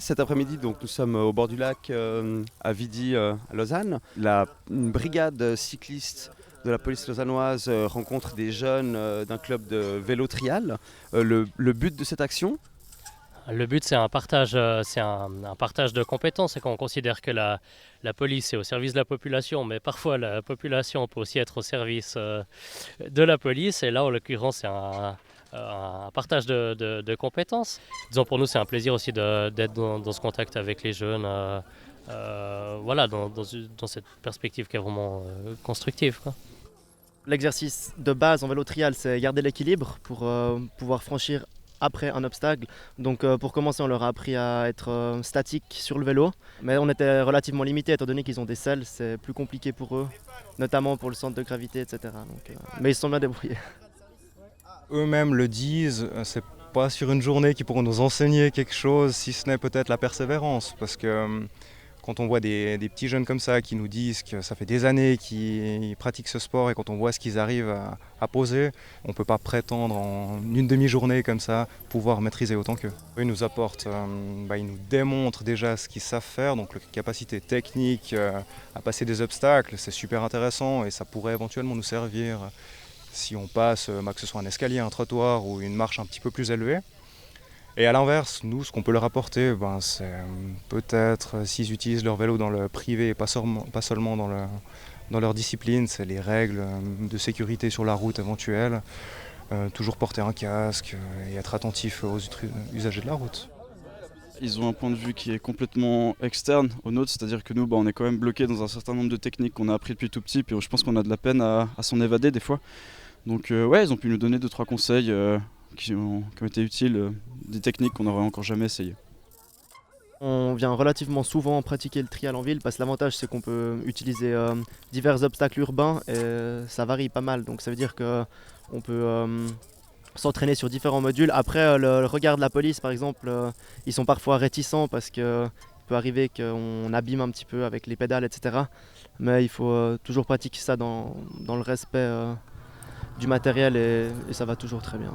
Cet après-midi, donc, nous sommes au bord du lac à Vidy, à Lausanne. La brigade cycliste de la police lausannoise rencontre des jeunes d'un club de vélo trial. Le but de cette action, Le but, c'est un partage de compétences et qu'on considère que la police est au service de la population, mais parfois la population peut aussi être au service de la police. Et là, en l'occurrence, c'est un partage de compétences. Disons, pour nous, c'est un plaisir aussi d'être dans ce contact avec les jeunes, voilà, dans cette perspective qui est vraiment constructive, quoi. L'exercice de base en vélo trial, c'est garder l'équilibre pour pouvoir franchir après un obstacle. Donc pour commencer, on leur a appris à être statique sur le vélo. Mais on était relativement limité étant donné qu'ils ont des selles, c'est plus compliqué pour eux, notamment pour le centre de gravité, etc. Mais ils se sont bien débrouillés. Eux-mêmes le disent, c'est pas sur une journée qu'ils pourront nous enseigner quelque chose, si ce n'est peut-être la persévérance. Parce que quand on voit des petits jeunes comme ça qui nous disent que ça fait des années qu'ils pratiquent ce sport et quand on voit ce qu'ils arrivent à poser, on ne peut pas prétendre en une demi-journée comme ça pouvoir maîtriser autant qu'eux. Ils nous apportent, ils nous démontrent déjà ce qu'ils savent faire, donc la capacité technique à passer des obstacles, c'est super intéressant et ça pourrait éventuellement nous servir si on passe, que ce soit un escalier, un trottoir ou une marche un petit peu plus élevée. Et à l'inverse, nous, ce qu'on peut leur apporter, c'est peut-être s'ils utilisent leur vélo dans le privé et pas seulement dans leur discipline, c'est les règles de sécurité sur la route éventuelles, toujours porter un casque et être attentif aux usagers de la route. Ils ont un point de vue qui est complètement externe au nôtre, c'est-à-dire que nous, on est quand même bloqué dans un certain nombre de techniques qu'on a appris depuis tout petit, puis je pense qu'on a de la peine à s'en évader des fois. Donc ils ont pu nous donner 2-3 conseils qui ont été utiles, des techniques qu'on n'aurait encore jamais essayées. On vient relativement souvent pratiquer le trial en ville parce que l'avantage c'est qu'on peut utiliser divers obstacles urbains et ça varie pas mal. Donc ça veut dire qu'on peut s'entraîner sur différents modules. Après le regard de la police par exemple, ils sont parfois réticents parce qu'il peut arriver qu'on abîme un petit peu avec les pédales, etc. Mais il faut toujours pratiquer ça dans le respect du matériel et ça va toujours très bien.